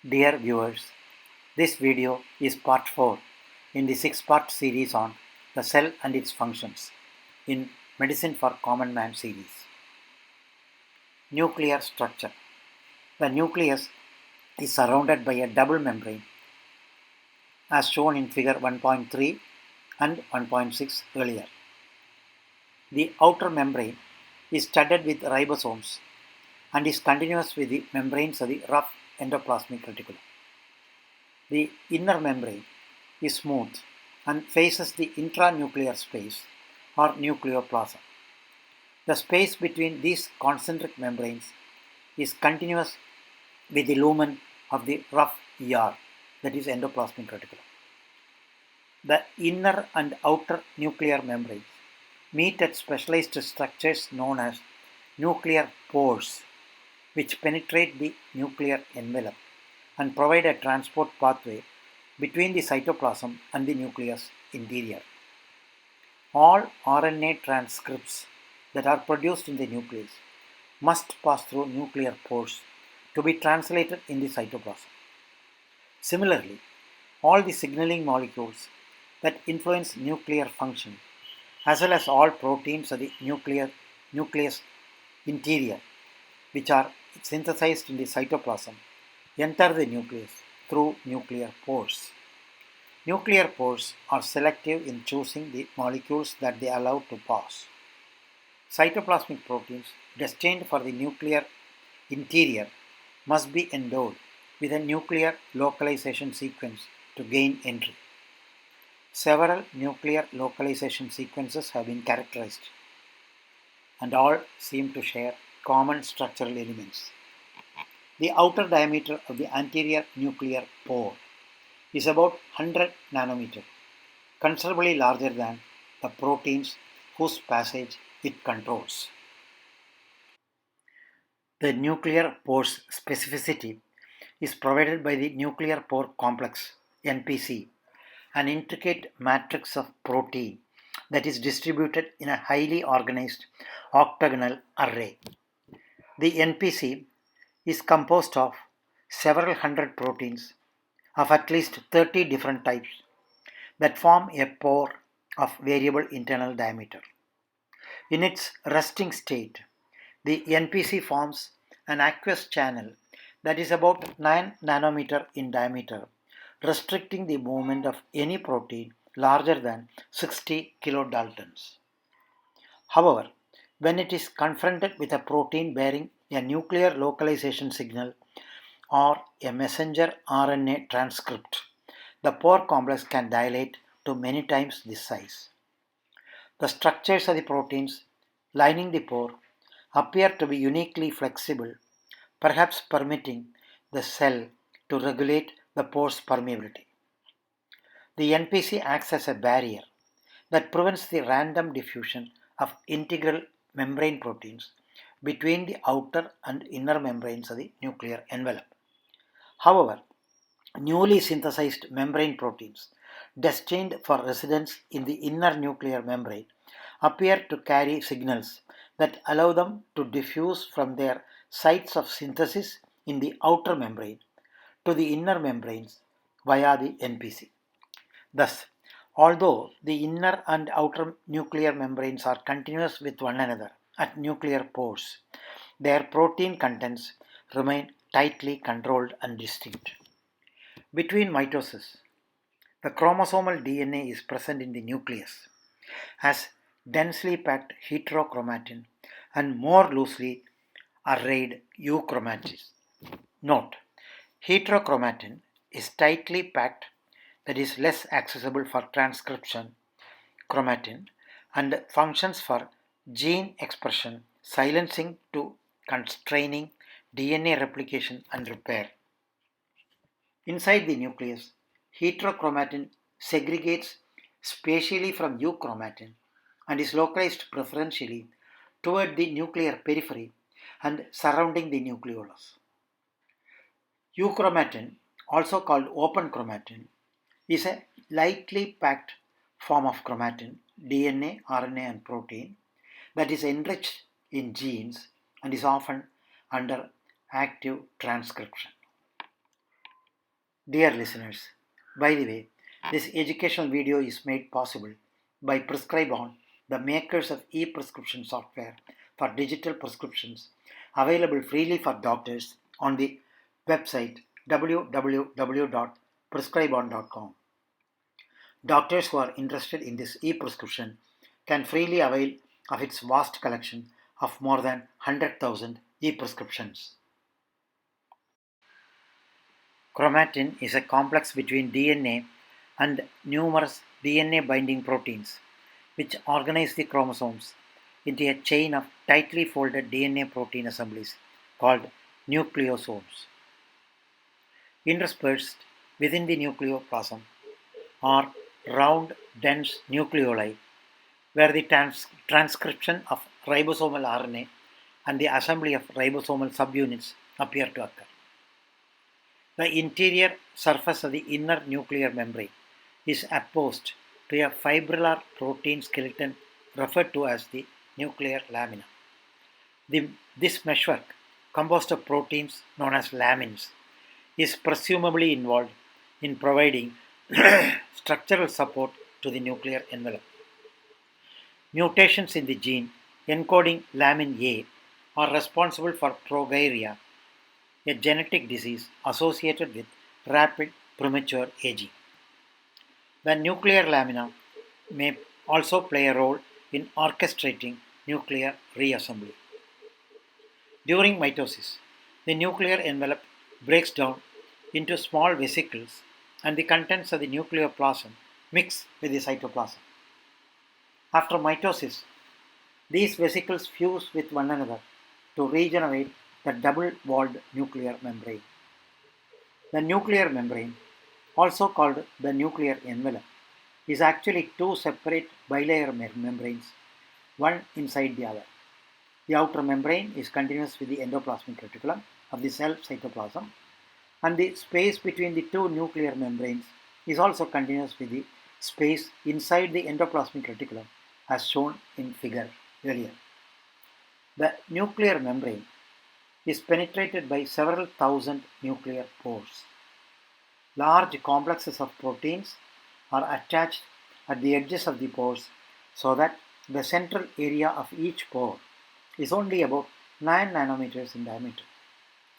Dear viewers, this video is part 4 in the 6-part series on the cell and its functions in Medicine for Common Man series. Nuclear structure. The nucleus is surrounded by a double membrane as shown in figure 1.3 and 1.6 earlier. The outer membrane is studded with ribosomes and is continuous with the membranes of the rough endoplasmic reticulum. The inner membrane is smooth and faces the intranuclear space or nucleoplasm. The space between these concentric membranes is continuous with the lumen of the rough ER, that is endoplasmic reticulum. The inner and outer nuclear membranes meet at specialized structures known as nuclear pores, which penetrate the nuclear envelope and provide a transport pathway between the cytoplasm and the nucleus interior. All RNA transcripts that are produced in the nucleus must pass through nuclear pores to be translated in the cytoplasm. Similarly, all the signaling molecules that influence nuclear function, as well as all proteins of the nucleus interior, which are synthesized in the cytoplasm, enter the nucleus through nuclear pores. Nuclear pores are selective in choosing the molecules that they allow to pass. Cytoplasmic proteins destined for the nuclear interior must be endowed with a nuclear localization sequence to gain entry. Several nuclear localization sequences have been characterized, and all seem to share common structural elements. The outer diameter of the anterior nuclear pore is about 100 nanometer, considerably larger than the proteins whose passage it controls. The nuclear pore's specificity is provided by the nuclear pore complex (NPC), an intricate matrix of protein that is distributed in a highly organized octagonal array. The NPC is composed of several hundred proteins of at least 30 different types that form a pore of variable internal diameter. In its resting state, the NPC forms an aqueous channel that is about 9 nanometer in diameter, restricting the movement of any protein larger than 60 kilodaltons. However, when it is confronted with a protein bearing a nuclear localization signal or a messenger RNA transcript, the pore complex can dilate to many times this size. The structures of the proteins lining the pore appear to be uniquely flexible, perhaps permitting the cell to regulate the pore's permeability. The NPC acts as a barrier that prevents the random diffusion of integral membrane proteins between the outer and inner membranes of the nuclear envelope. However, newly synthesized membrane proteins destined for residence in the inner nuclear membrane appear to carry signals that allow them to diffuse from their sites of synthesis in the outer membrane to the inner membranes via the NPC. Thus, although the inner and outer nuclear membranes are continuous with one another at nuclear pores, their protein contents remain tightly controlled and distinct. Between mitosis, the chromosomal DNA is present in the nucleus as densely packed heterochromatin and more loosely arrayed euchromatin. Note, heterochromatin is tightly packed, that is less accessible for transcription chromatin, and functions for gene expression, silencing to constraining DNA replication and repair. Inside the nucleus, heterochromatin segregates spatially from euchromatin and is localized preferentially toward the nuclear periphery and surrounding the nucleolus. Euchromatin, also called open chromatin, is a lightly packed form of chromatin, DNA, RNA, and protein that is enriched in genes and is often under active transcription. Dear listeners, by the way, this educational video is made possible by Prescribon, the makers of e-prescription software for digital prescriptions, available freely for doctors on the website www.prescribon.com. Doctors who are interested in this e-prescription can freely avail of its vast collection of more than 100,000 e-prescriptions. Chromatin is a complex between DNA and numerous DNA binding proteins which organize the chromosomes into a chain of tightly folded DNA protein assemblies called nucleosomes. Interspersed within the nucleoplasm are round, dense nucleoli where the transcription of ribosomal RNA and the assembly of ribosomal subunits appear to occur. The interior surface of the inner nuclear membrane is opposed to a fibrillar protein skeleton referred to as the nuclear lamina. This meshwork, composed of proteins known as lamins, is presumably involved in providing structural support to the nuclear envelope. Mutations in the gene encoding lamin A are responsible for progeria, a genetic disease associated with rapid premature aging. The nuclear lamina may also play a role in orchestrating nuclear reassembly. During mitosis, the nuclear envelope breaks down into small vesicles and the contents of the nucleoplasm mix with the cytoplasm. After mitosis, these vesicles fuse with one another to regenerate the double-walled nuclear membrane. The nuclear membrane, also called the nuclear envelope, is actually two separate bilayer membranes, one inside the other. The outer membrane is continuous with the endoplasmic reticulum of the cell cytoplasm, and the space between the two nuclear membranes is also continuous with the space inside the endoplasmic reticulum as shown in figure earlier. The nuclear membrane is penetrated by several thousand nuclear pores. Large complexes of proteins are attached at the edges of the pores so that the central area of each pore is only about 9 nanometers in diameter.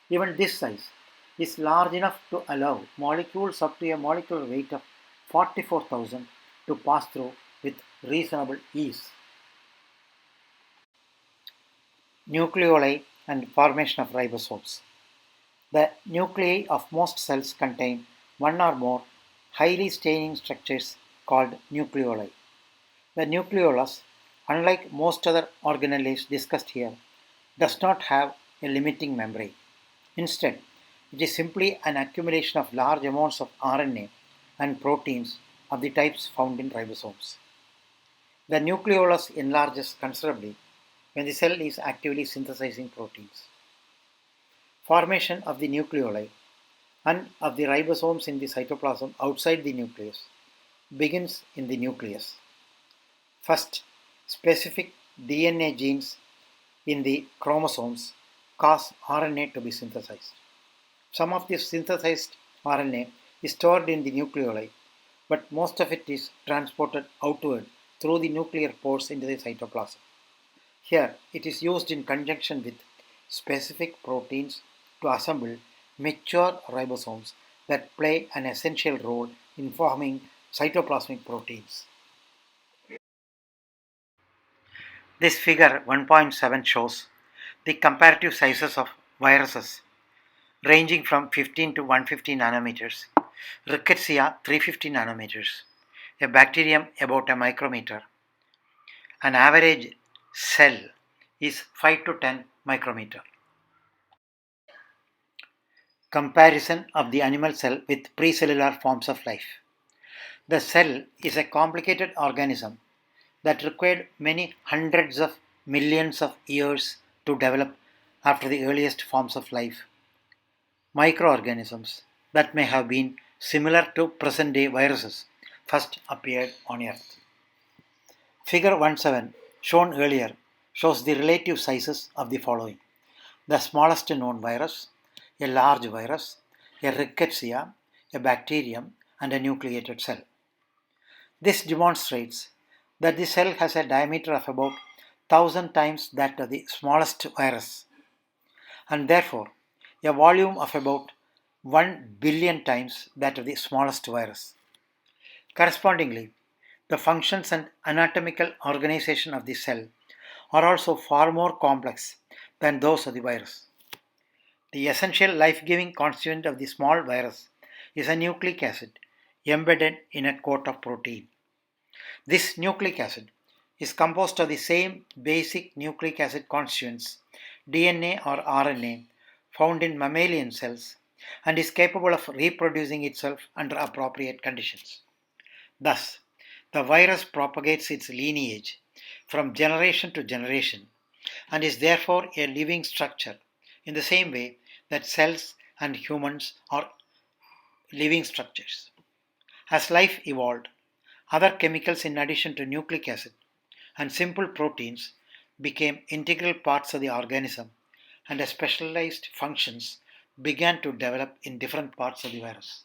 Even this size is large enough to allow molecules up to a molecular weight of 44,000 to pass through with reasonable ease. Nucleoli and formation of ribosomes. The nuclei of most cells contain one or more highly staining structures called nucleoli. The nucleolus, unlike most other organelles discussed here, does not have a limiting membrane. Instead, it is simply an accumulation of large amounts of RNA and proteins of the types found in ribosomes. The nucleolus enlarges considerably when the cell is actively synthesizing proteins. Formation of the nucleoli and of the ribosomes in the cytoplasm outside the nucleus begins in the nucleus. First, specific DNA genes in the chromosomes cause RNA to be synthesized. Some of this synthesized RNA is stored in the nucleoli, but most of it is transported outward through the nuclear pores into the cytoplasm. Here, it is used in conjunction with specific proteins to assemble mature ribosomes that play an essential role in forming cytoplasmic proteins. This figure 1.7 shows the comparative sizes of viruses ranging from 15 to 150 nanometers, Rickettsia 350 nanometers, a bacterium about a micrometer. An average cell is 5 to 10 micrometer. Comparison of the animal cell with precellular forms of life. The cell is a complicated organism that required many hundreds of millions of years to develop after the earliest forms of life. Microorganisms that may have been similar to present-day viruses first appeared on Earth. Figure 1.7 shown earlier shows the relative sizes of the following: the smallest known virus, a large virus, a rickettsia, a bacterium, and a nucleated cell. This demonstrates that the cell has a diameter of about 1000 times that of the smallest virus, and therefore a volume of about 1 billion times that of the smallest virus. Correspondingly, the functions and anatomical organization of the cell are also far more complex than those of the virus. The essential life-giving constituent of the small virus is a nucleic acid embedded in a coat of protein. This nucleic acid is composed of the same basic nucleic acid constituents, DNA or RNA, found in mammalian cells and is capable of reproducing itself under appropriate conditions. Thus, the virus propagates its lineage from generation to generation and is therefore a living structure in the same way that cells and humans are living structures. As life evolved, other chemicals in addition to nucleic acid and simple proteins became integral parts of the organism and specialized functions began to develop in different parts of the virus.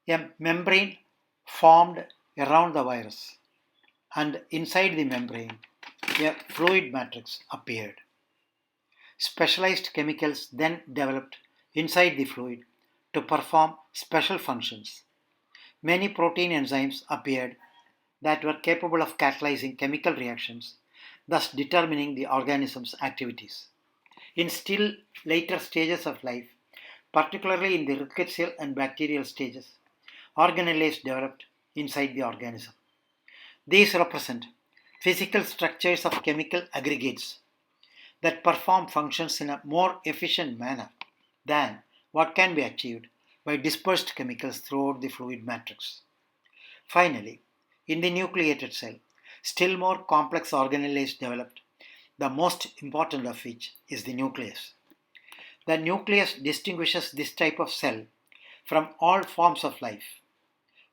A membrane formed around the virus, and inside the membrane, a fluid matrix appeared. Specialized chemicals then developed inside the fluid to perform special functions. Many protein enzymes appeared that were capable of catalyzing chemical reactions, thus determining the organism's activities. In still later stages of life, particularly in the rickettsial and bacterial stages, organelles developed inside the organism. These represent physical structures of chemical aggregates that perform functions in a more efficient manner than what can be achieved by dispersed chemicals throughout the fluid matrix. Finally, in the nucleated cell, still more complex organelles developed, the most important of which is the nucleus. The nucleus distinguishes this type of cell from all forms of life.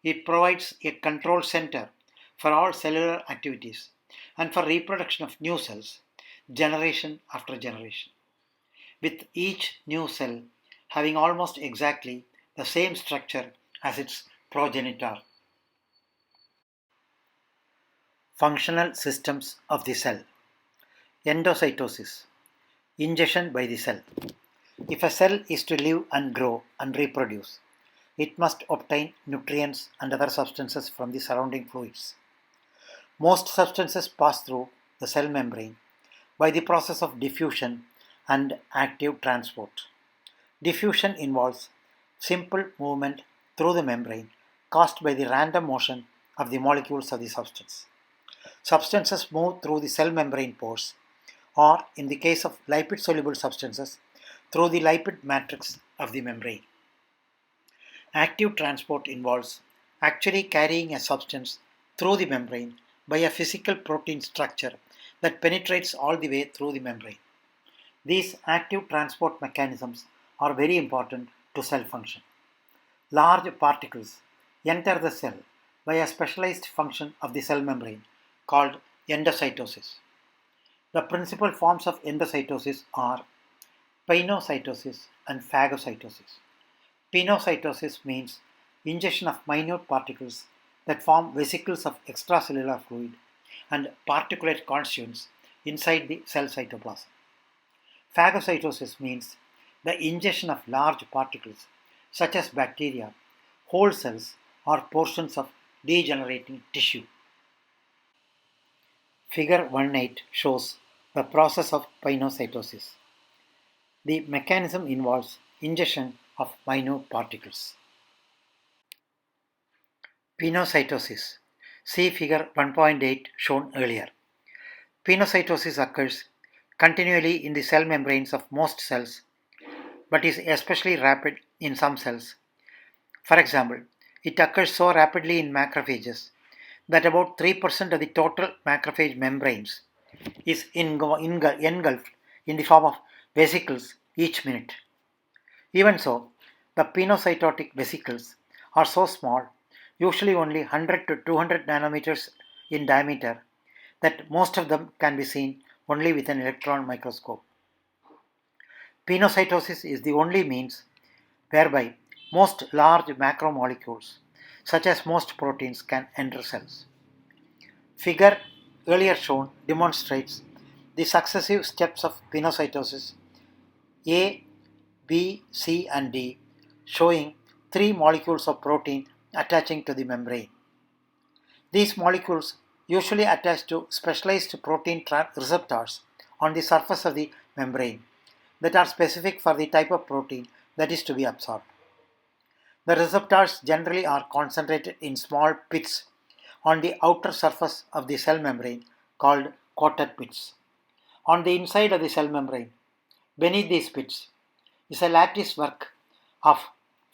It provides a control center for all cellular activities and for reproduction of new cells, generation after generation, with each new cell having almost exactly the same structure as its progenitor. Functional systems of the cell. Endocytosis, ingestion by the cell. If a cell is to live and grow and reproduce, it must obtain nutrients and other substances from the surrounding fluids. Most substances pass through the cell membrane by the process of diffusion and active transport. Diffusion involves simple movement through the membrane caused by the random motion of the molecules of the substance. Substances move through the cell membrane pores, or in the case of lipid-soluble substances, through the lipid matrix of the membrane. Active transport involves actually carrying a substance through the membrane by a physical protein structure that penetrates all the way through the membrane. These active transport mechanisms are very important to cell function. Large particles enter the cell by a specialized function of the cell membrane called endocytosis. The principal forms of endocytosis are pinocytosis and phagocytosis. Pinocytosis means ingestion of minute particles that form vesicles of extracellular fluid and particulate constituents inside the cell cytoplasm. Phagocytosis means the ingestion of large particles such as bacteria, whole cells, or portions of degenerating tissue. Figure 1.8 shows the process of pinocytosis. The mechanism involves ingestion of minute particles. Pinocytosis. See figure 1.8 shown earlier. Pinocytosis occurs continually in the cell membranes of most cells, but is especially rapid in some cells. For example, it occurs so rapidly in macrophages that about 3% of the total macrophage membranes is engulfed in the form of vesicles each minute. Even so, the pinocytotic vesicles are so small, usually only 100 to 200 nanometers in diameter, that most of them can be seen only with an electron microscope. Pinocytosis is the only means whereby most large macromolecules, such as most proteins, can enter cells. Figure earlier shown demonstrates the successive steps of pinocytosis A, B, C, and D, showing three molecules of protein attaching to the membrane. These molecules usually attach to specialized protein receptors on the surface of the membrane that are specific for the type of protein that is to be absorbed. The receptors generally are concentrated in small pits on the outer surface of the cell membrane called coated pits. On the inside of the cell membrane, beneath these pits, is a lattice work of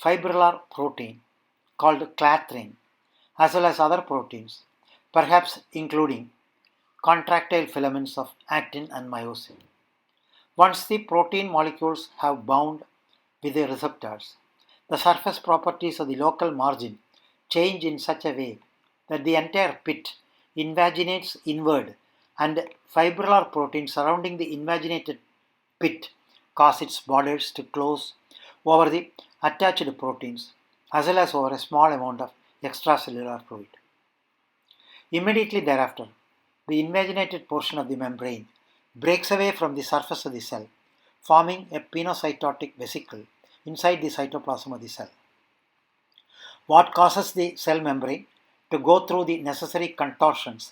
fibrillar protein called clathrin, as well as other proteins, perhaps including contractile filaments of actin and myosin. Once the protein molecules have bound with the receptors, the surface properties of the local margin change in such a way that the entire pit invaginates inward and fibrillar protein surrounding the invaginated pit cause its borders to close over the attached proteins as well as over a small amount of extracellular fluid. Immediately thereafter, the invaginated portion of the membrane breaks away from the surface of the cell, forming a pinocytotic vesicle inside the cytoplasm of the cell. What causes the cell membrane to go through the necessary contortions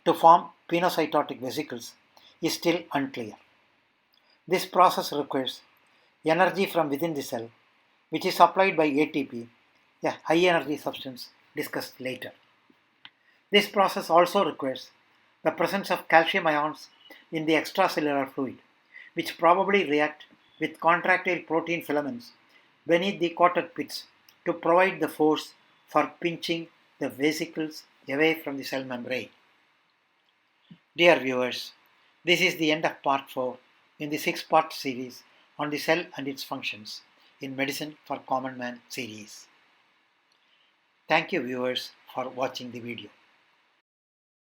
to form pinocytotic vesicles is still unclear. This process requires energy from within the cell, which is supplied by ATP, a high energy substance discussed later. This process also requires the presence of calcium ions in the extracellular fluid, which probably react with contractile protein filaments beneath the coated pits to provide the force for pinching the vesicles away from the cell membrane. Dear viewers, this is the end of part 4 in the 6-part series on the cell and its functions in Medicine for Common Man series. Thank you viewers for watching the video.